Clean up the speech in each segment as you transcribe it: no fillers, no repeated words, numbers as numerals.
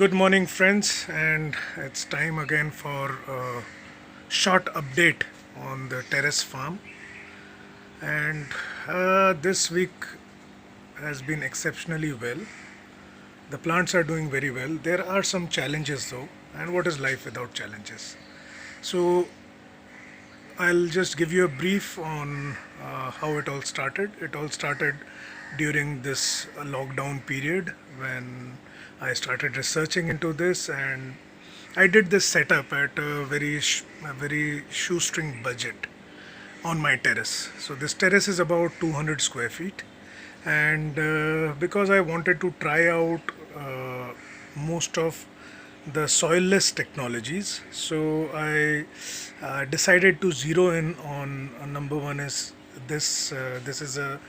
Good morning, friends, and it's time again for a short update on the terrace farm. And this week has been exceptionally well. The plants are doing very well. There are some challenges though, and what is life without challenges? So, I'll just give you a brief on how it all started. It all started during this lockdown period when I started researching into this, and I did this setup at a very shoestring budget on my terrace. So this terrace is about 200 square feet, and because I wanted to try out most of the soilless technologies, so I decided to zero in on number one is this. This is a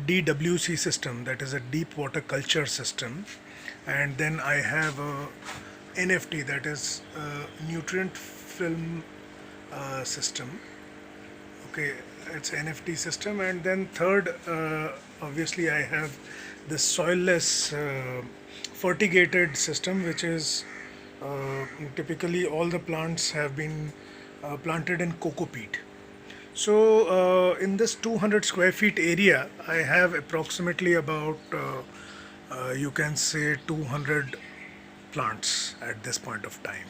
DWC system, that is a deep water culture system, and then I have a NFT, that is a nutrient film system. Okay, it's NFT system, and then third, obviously I have this soilless fertigated system, which is typically all the plants have been planted in coco peat. So in this 200 square feet area, I have approximately about you can say 200 plants at this point of time.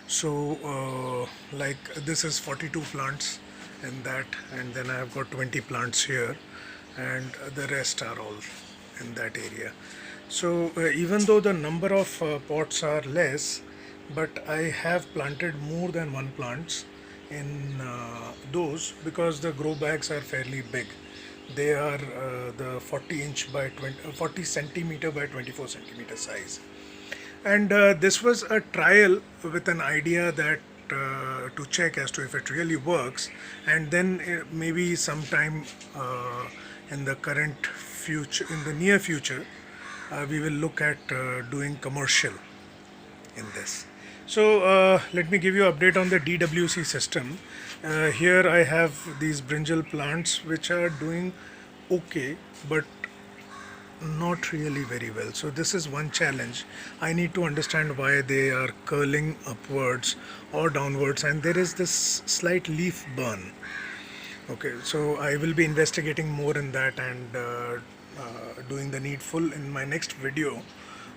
So like this is 42 plants in that, and then I have got 20 plants here, and the rest are all in that area. So even though the number of pots are less, but I have planted more than one plants in those, because the grow bags are fairly big. They are the 40 inch by 40 centimeter by 24 centimeter size. And this was a trial with an idea that to check as to if it really works, and then maybe sometime in the current future, in the near future, we will look at doing commercial in this. So let me give you an update on the DWC system. Here I have these brinjal plants which are doing okay, but not really very well. So this is one challenge. I need to understand why they are curling upwards or downwards, and there is this slight leaf burn. Okay, so I will be investigating more in that, and doing the needful. In my next video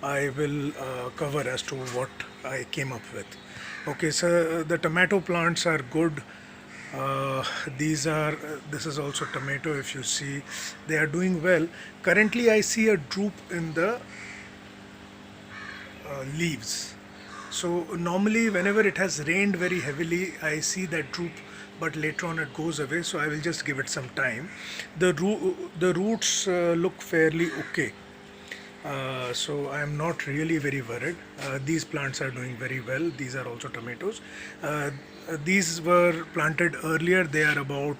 I will cover as to what I came up with. Okay, so the tomato plants are good. These are this is also tomato. If you see, they are doing well. Currently I see a droop in the leaves. So normally whenever it has rained very heavily, I see that droop, but later on it goes away, so I will just give it some time. The roots look fairly okay. So I am not really very worried. These plants are doing very well. These are also tomatoes. These were planted earlier. They are about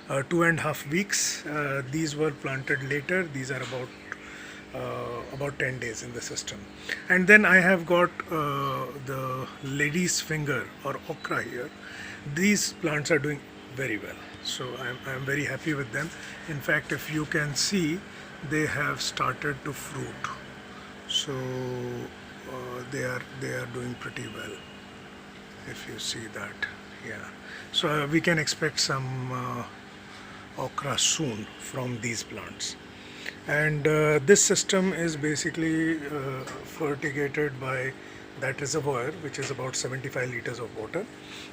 2.5 weeks. These were planted later. These are about 10 days in the system. And then I have got the lady's finger or okra here. These plants are doing very well. So I'm very happy with them. In fact, if you can see, they have started to fruit. So they are doing pretty well, if you see that. Yeah, so we can expect some okra soon from these plants. And this system is basically fertigated by that reservoir, which is about 75 liters of water.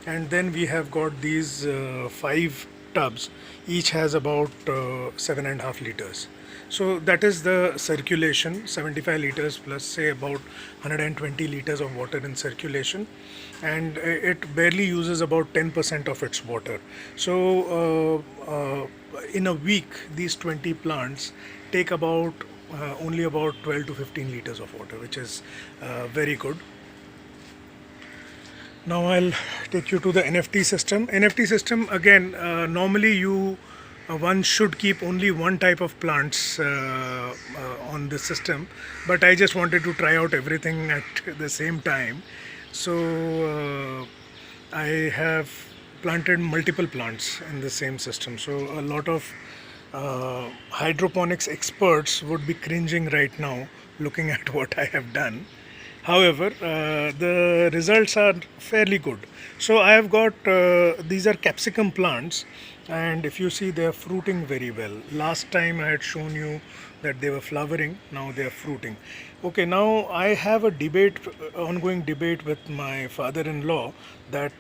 And then we have got these 5 tubs, each has about 7.5 liters. So that is the circulation, 75 liters plus say about 120 liters of water in circulation, and it barely uses about 10% of its water. So in a week these 20 plants take about only about 12 to 15 liters of water, which is very good. Now I'll take you to the NFT system. NFT system, again, normally one should keep only one type of plants on the system, but I just wanted to try out everything at the same time. So I have planted multiple plants in the same system. So a lot of hydroponics experts would be cringing right now looking at what I have done. However, the results are fairly good. So I have got these are capsicum plants, and if you see, they are fruiting very well. Last time I had shown you that they were flowering. Now they are fruiting. Okay, now I have a debate, ongoing debate with my father-in-law that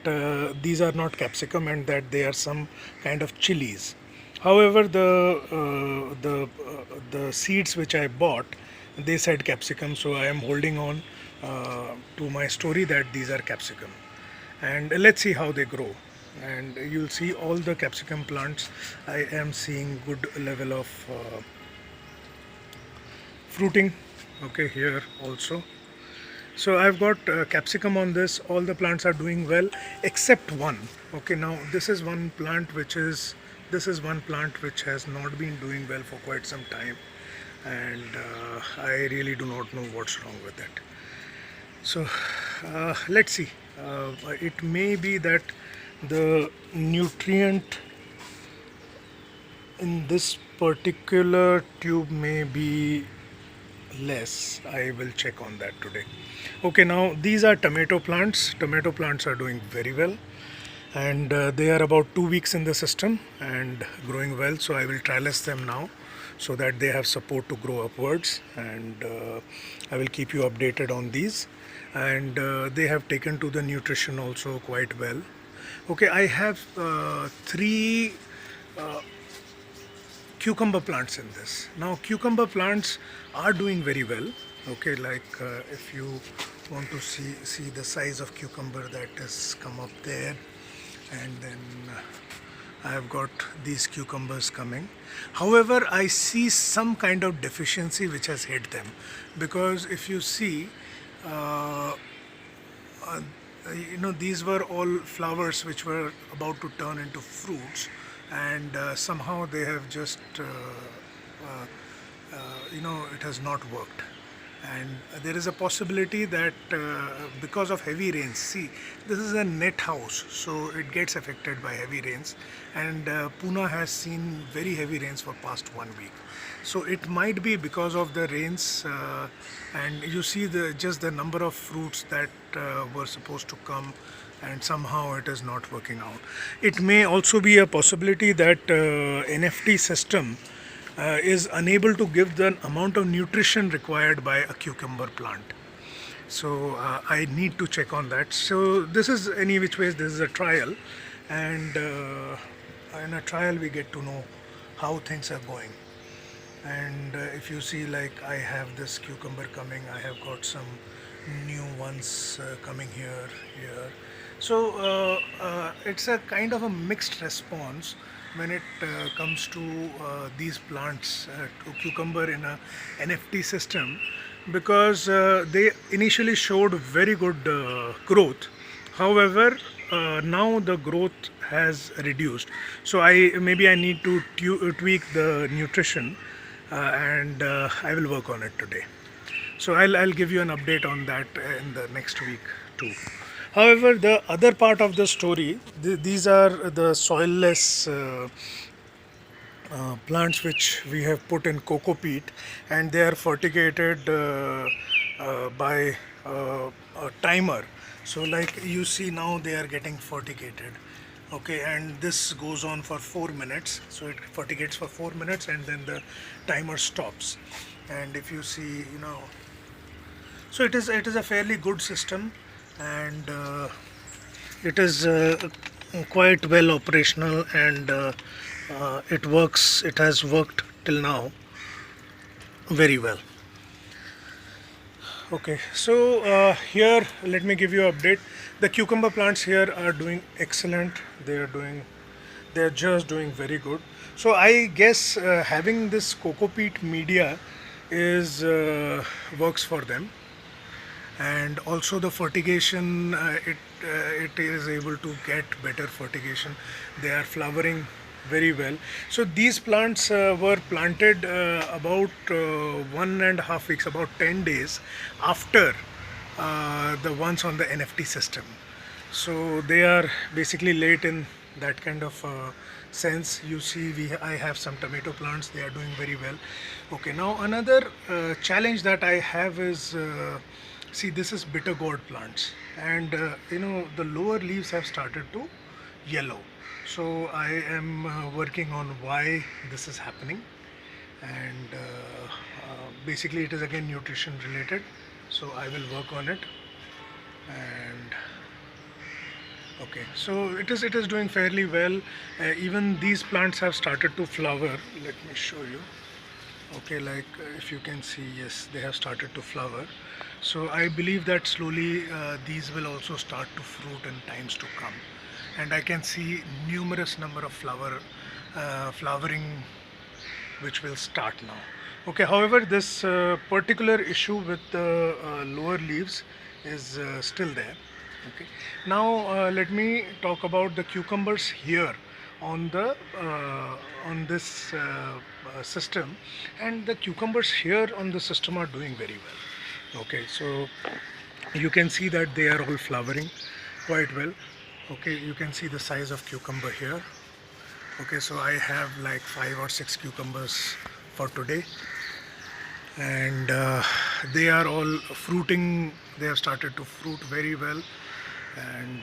these are not capsicum and that they are some kind of chilies. However, the seeds which I bought, they said capsicum, so I am holding on to my story that these are capsicum. And let's see how they grow. And you'll see all the capsicum plants. I am seeing good level of fruiting. Okay, here also. So I've got capsicum on this. All the plants are doing well except one. Okay, now this is one plant which has not been doing well for quite some time, and I really do not know what's wrong with it. So let's see. It may be that the nutrient in this particular tube may be less. I will check on that today. Okay, now these are tomato plants. Tomato plants are doing very well, and they are about 2 weeks in the system and growing well. So I will trellis them now so that they have support to grow upwards, and I will keep you updated on these. And they have taken to the nutrition also quite well. Okay, I have three cucumber plants in this. Now cucumber plants are doing very well. Okay, like if you want to see the size of cucumber that has come up there, and then I have got these cucumbers coming. However, I see some kind of deficiency which has hit them, because if you see, uh, uh, these were all flowers which were about to turn into fruits, and somehow they have just it has not worked. And there is a possibility that because of heavy rains, see, this is a net house, so it gets affected by heavy rains, and Pune has seen very heavy rains for past 1 week. So it might be because of the rains, and you see just the number of fruits that were supposed to come, and somehow it is not working out. It may also be a possibility that NFT system is unable to give the amount of nutrition required by a cucumber plant. So I need to check on that. So this is, any which ways, this is a trial, and in a trial we get to know how things are going. And if you see, like, I have this cucumber coming, I have got some new ones coming here. So it's a kind of a mixed response when it comes to these plants, to cucumber in a NFT system, because they initially showed very good growth. However, now the growth has reduced. So I need to tweak the nutrition, and I will work on it today. So I'll give you an update on that in the next week too. However, the other part of the story, these are the soilless plants which we have put in coco peat, and they are fertigated by a timer. So like you see now, they are getting fertigated. Okay, and this goes on for 4 minutes. So it fertigates for 4 minutes, and then the timer stops. And if you see, so it is a fairly good system, and it is quite well operational, and it works. It has worked till now very well. Okay, so here let me give you an update. The cucumber plants here are doing excellent. They are just doing very good. So I guess having this coco peat media is works for them, and also the fertigation, it is able to get better fertigation. They are flowering very well. So these plants were planted about 1.5 weeks, about 10 days after the ones on the NFT system. So they are basically late in that kind of sense. You see, I have some tomato plants, they are doing very well. Okay, now another challenge that I have is, see, this is bitter gourd plants, and the lower leaves have started to yellow. So I am working on why this is happening, and basically it is again nutrition related, so I will work on it. And okay, so it is doing fairly well. Even these plants have started to flower. Let me show you. Okay, like if you can see, yes, they have started to flower. So I believe that slowly these will also start to fruit in times to come, and I can see numerous number of flowering which will start now. Okay, however, this particular issue with the lower leaves is still there. Okay, now let me talk about the cucumbers here on the on this system, and the cucumbers here on the system are doing very well. Okay, so you can see that they are all flowering quite well. Okay, you can see the size of cucumber here. Okay, so I have like 5 or 6 cucumbers for today, and they are all fruiting. They have started to fruit very well, and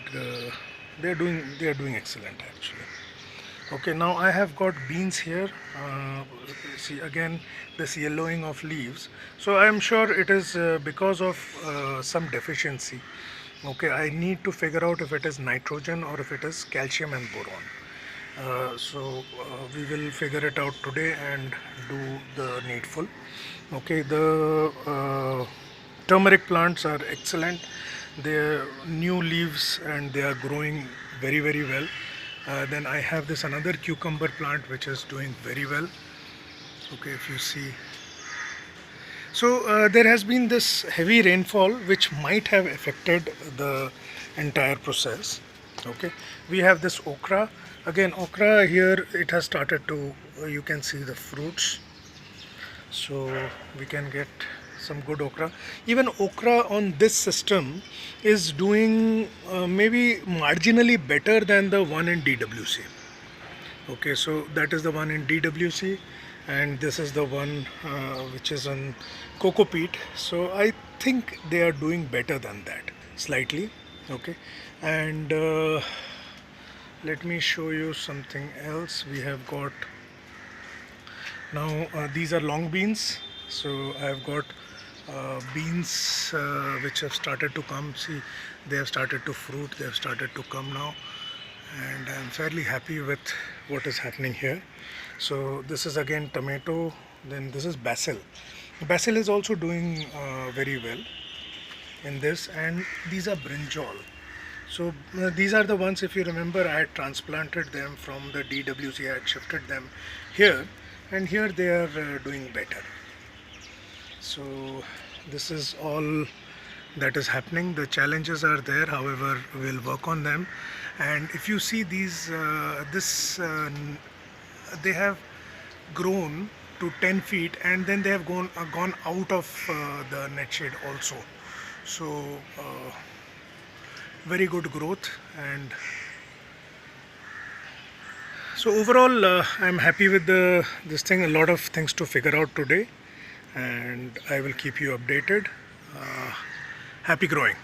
they are doing excellent actually. Okay, now I have got beans here. See again this yellowing of leaves. So I am sure it is because of some deficiency. Okay, I need to figure out if it is nitrogen or if it is calcium and boron. We will figure it out today and do the needful. Okay, the turmeric plants are excellent. They are new leaves and they are growing very very well. Then I have this another cucumber plant which is doing very well. Okay, if you see, so there has been this heavy rainfall which might have affected the entire process. Okay, we have this okra. Again, okra here, it has started to, you can see the fruits. So we can get some good okra. Even okra on this system is doing maybe marginally better than the one in DWC. Okay, so that is the one in DWC, and this is the one which is on coco peat. So I think they are doing better than that slightly. Okay, and let me show you something else. We have got now these are long beans. So I have got beans which have started to come. See, they have started to fruit, they have started to come now, and I am fairly happy with what is happening here. So this is again tomato, then this is basil. Basil is also doing very well in this, and these are brinjal. So these are the ones, if you remember, I had transplanted them from the DWC. I had shifted them here, and here they are doing better. So this is all that is happening. The challenges are there, however we'll work on them. And if you see these they have grown to 10 feet, and then they have gone out of the net shade also. So very good growth. And so overall I'm happy with this thing. A lot of things to figure out today, and I will keep you updated. Happy growing.